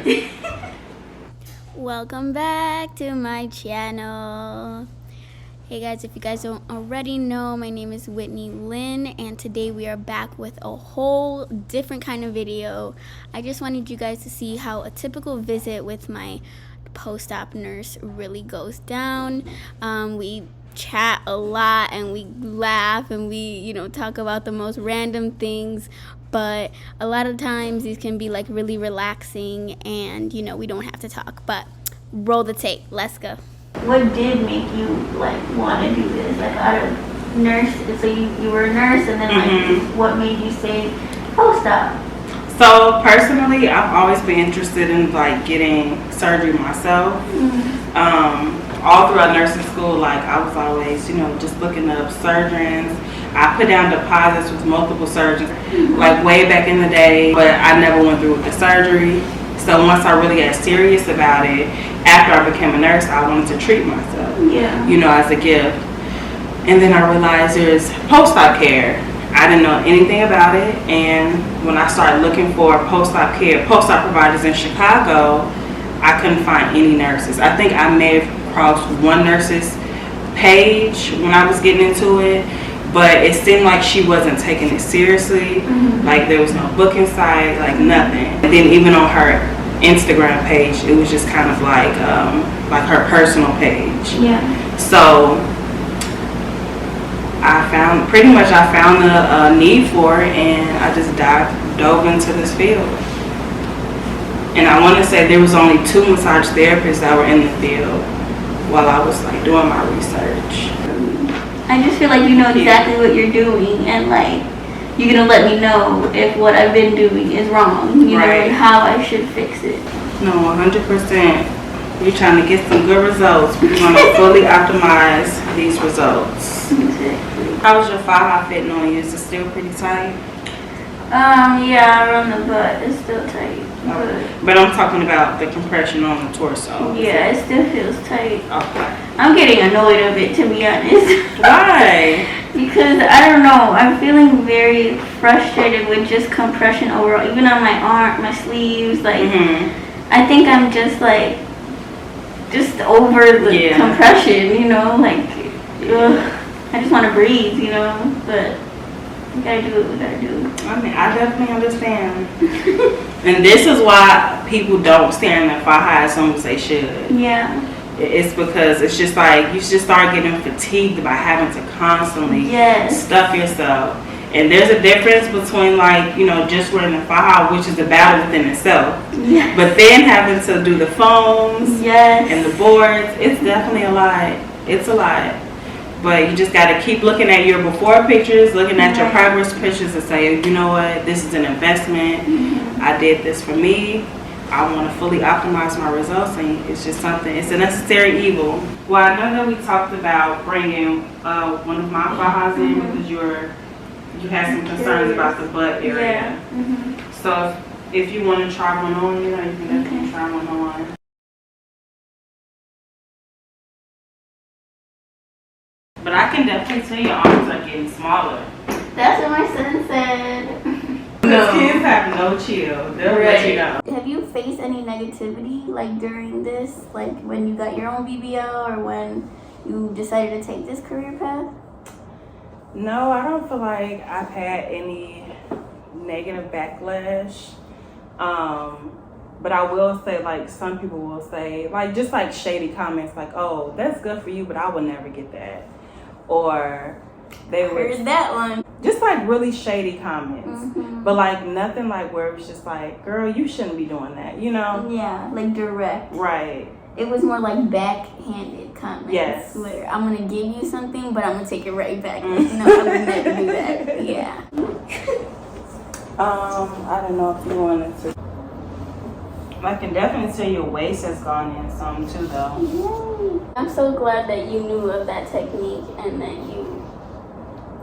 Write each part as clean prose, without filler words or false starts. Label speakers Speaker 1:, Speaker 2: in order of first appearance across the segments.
Speaker 1: Sequoia.
Speaker 2: Welcome back to my channel. Hey guys, if you guys don't already know, my name is Whitney Lynn, and today we are back with a whole different kind of video. I just wanted you guys to see how a typical visit with my post-op nurse really goes down. We chat a lot and we laugh and we talk about the most random things, but a lot of times these can be like really relaxing and we don't have to talk. But roll the tape, let's go.
Speaker 3: What did make you like want to do this, like out of nurse? So you were a nurse, and then like what made you say post-op?
Speaker 1: So personally, I've always been interested in like getting surgery myself. All throughout nursing school, like I was always, just looking up surgeons. I put down deposits with multiple surgeons, like way back in the day, but I never went through with the surgery. So once I really got serious about it, after I became a nurse, I wanted to treat myself, as a gift. And then I realized there's post-op care. I didn't know anything about it, and when I started looking for post-op care, post-op providers in Chicago, I couldn't find any nurses. I think I may have crossed one nurse's page when I was getting into it, but it seemed like she wasn't taking it seriously. Like there was no booking site, like nothing. And then even on her Instagram page, it was just kind of like her personal page. Yeah. So I found the need for it, and I just dove into this field. And I want to say there was only 2 massage therapists that were in the field while I was like doing my research.
Speaker 3: I just feel like you know exactly what you're doing, and like you're gonna let me know if what I've been doing is wrong, you know, and how I should fix it.
Speaker 1: No, 100%. We're trying to get some good results. We want to fully optimize these results.
Speaker 3: Exactly.
Speaker 1: How's your thigh fitting on you? Is it still pretty tight?
Speaker 3: Yeah, around the butt it's still tight.
Speaker 1: But I'm talking about the compression on the torso.
Speaker 3: Yeah, it still feels tight.
Speaker 1: Okay.
Speaker 3: I'm getting annoyed of it, to be honest.
Speaker 1: Why?
Speaker 3: Because I don't know, I'm feeling very frustrated with just compression overall, even on my arm, my sleeves. Like I think I'm just over the compression, like I just want to breathe, but we gotta do what we gotta do.
Speaker 1: I mean, I definitely understand. And this is why people don't stare in their thigh high as soon as they should. Yeah. It's because it's just like you just start getting fatigued by having to constantly stuff yourself. And there's a difference between just wearing the thigh high, which is a battle within itself. Yes. But then having to do the foams and the boards, it's definitely a lot. It's a lot. But you just got to keep looking at your before pictures, looking at your progress pictures, and say, you know what, this is an investment. I did this for me. I want to fully optimize my results, and it's just something, it's a necessary evil. Well, I know that we talked about bringing one of my thigh highs in because you had some concerns about the butt area. So if you want to try one on, you can definitely try one on. But I can definitely tell your arms are getting smaller.
Speaker 3: That's what my son said.
Speaker 1: Because kids have no chill. They'll let you know.
Speaker 3: Have you faced any negativity during this? Like when you got your own BBL or when you decided to take this career path?
Speaker 1: No, I don't feel like I've had any negative backlash. But I will say some people will say just shady comments oh, that's good for you, but I would never get that. Or they were
Speaker 3: heard that one.
Speaker 1: Just really shady comments. But nothing where it was just girl, you shouldn't be doing that,
Speaker 3: Yeah, direct.
Speaker 1: Right.
Speaker 3: It was more backhanded comments.
Speaker 1: Yes.
Speaker 3: Where I'm gonna give you something, but I'm gonna take it right back. No, I would never do that. Yeah.
Speaker 1: I don't know if you wanted to. I can definitely tell your waist has gone in some too, though.
Speaker 3: Yay. I'm so glad that you knew of that technique and that you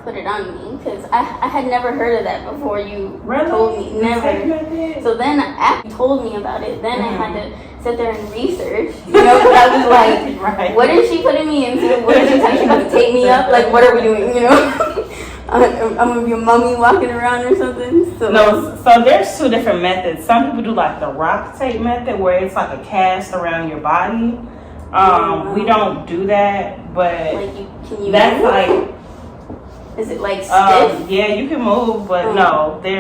Speaker 3: put it on me, because I had never heard of that before you told me. Never. So then after you told me about it, then I had to sit there and research, because I was like, what is she putting me into? What is she about to take me up? What are we doing, I'm gonna be a mummy walking around or something. So
Speaker 1: No, so there's two different methods. Some people do like the rock tape method, where it's like a cast around your body. We don't do that, but
Speaker 3: like can you
Speaker 1: that's
Speaker 3: move?
Speaker 1: like.
Speaker 3: Is it like stiff?
Speaker 1: Yeah, you can move, but no, it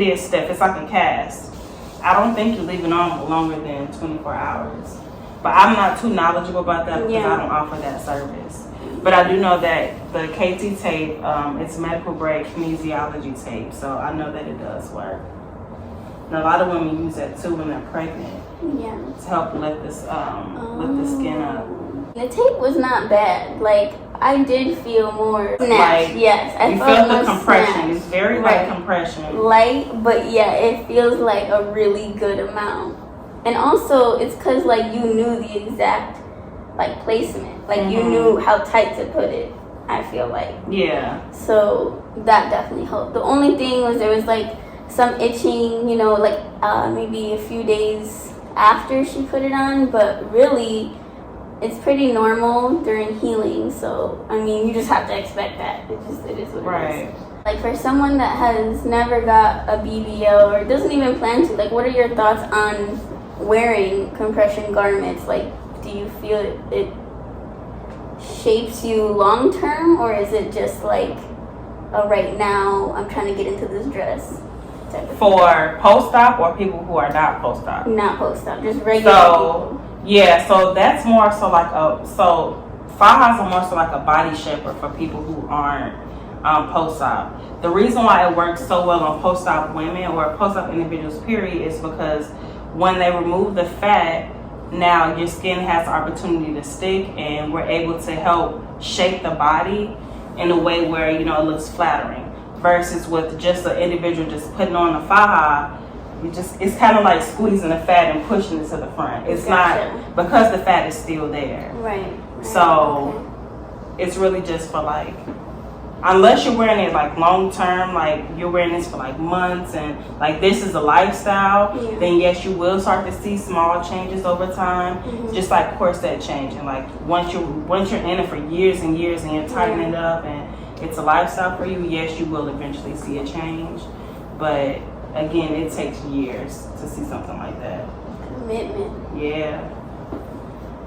Speaker 1: is stiff. It's like a cast. I don't think you leave it on longer than 24 hours. But I'm not too knowledgeable about that because I don't offer that service. But I do know that the KT tape, it's medical grade kinesiology tape, so I know that it does work. And a lot of women use that too when they're pregnant.
Speaker 3: Yeah.
Speaker 1: To help lift this lift the skin up.
Speaker 3: The tape was not bad. Like I did feel more snatched. Yes, I
Speaker 1: you
Speaker 3: felt
Speaker 1: feel the
Speaker 3: more
Speaker 1: compression.
Speaker 3: snatched.
Speaker 1: It's very light compression.
Speaker 3: Light, but yeah, it feels like a really good amount. And also, it's because like you knew the exact like placement. Like you knew how tight to put it. I feel like. Yeah. So that definitely helped. The only thing was there was like some itching, you know, like maybe a few days after she put it on, but really it's pretty normal during healing. So I mean, you just have to expect that. It is what it is. Like for someone that has never got a BBL or doesn't even plan to, like what are your thoughts on wearing compression garments? Like do you feel it shapes you long term, or is it just like right now I'm trying to get into this dress type of
Speaker 1: for post-op or people who are not post-op?
Speaker 3: Not post-op, just regular people.
Speaker 1: Yeah, so that's more so like fajas are more so like a body shaper for people who aren't post-op. The reason why it works so well on post-op women or post-op individuals period is because when they remove the fat, now your skin has the opportunity to stick, and we're able to help shape the body in a way where it looks flattering, versus with just an individual just putting on a faja. It's kind of like squeezing the fat and pushing it to the front. It's not, because the fat is still there.
Speaker 3: Right.
Speaker 1: So it's really just for like, unless you're wearing it like long term, like you're wearing this for like months and like this is a lifestyle, then yes, you will start to see small changes over time. Just like corset changing. Like once you're in it for years and years and you're tightening it up and it's a lifestyle for you, yes, you will eventually see a change. But again, it takes years to see something like that.
Speaker 3: Commitment.
Speaker 1: Yeah.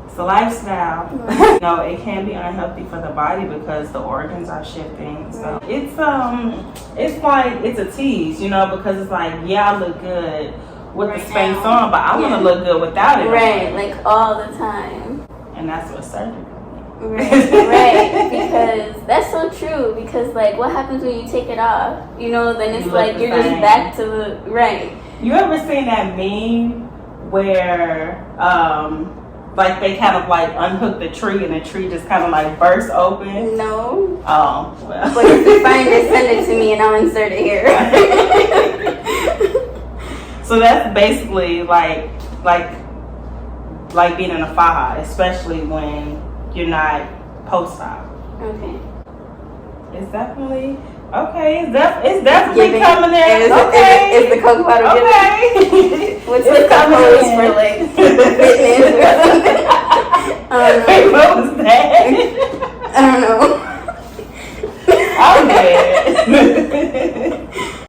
Speaker 1: It's a lifestyle. It can be unhealthy for the body because the organs are shifting. So it's like it's a tease, because it's like, I look good with the space on, but I want to look good without it.
Speaker 3: Right, like all the time.
Speaker 1: And that's what surgery.
Speaker 3: Right, because that's so true. Because like, what happens when you take it off? Then it's like you're just back to the
Speaker 1: You ever seen that meme where like they kind of like unhook the tree and the tree just kind of like bursts open?
Speaker 3: No.
Speaker 1: Oh, well.
Speaker 3: But if you find it, send it to me and I'll insert it here.
Speaker 1: So that's basically like being in a faja, especially when you're not post-op.
Speaker 3: Okay.
Speaker 1: It's definitely It's definitely coming in.
Speaker 3: Is the Coke bottle
Speaker 1: okay.
Speaker 3: What's the Coke for like?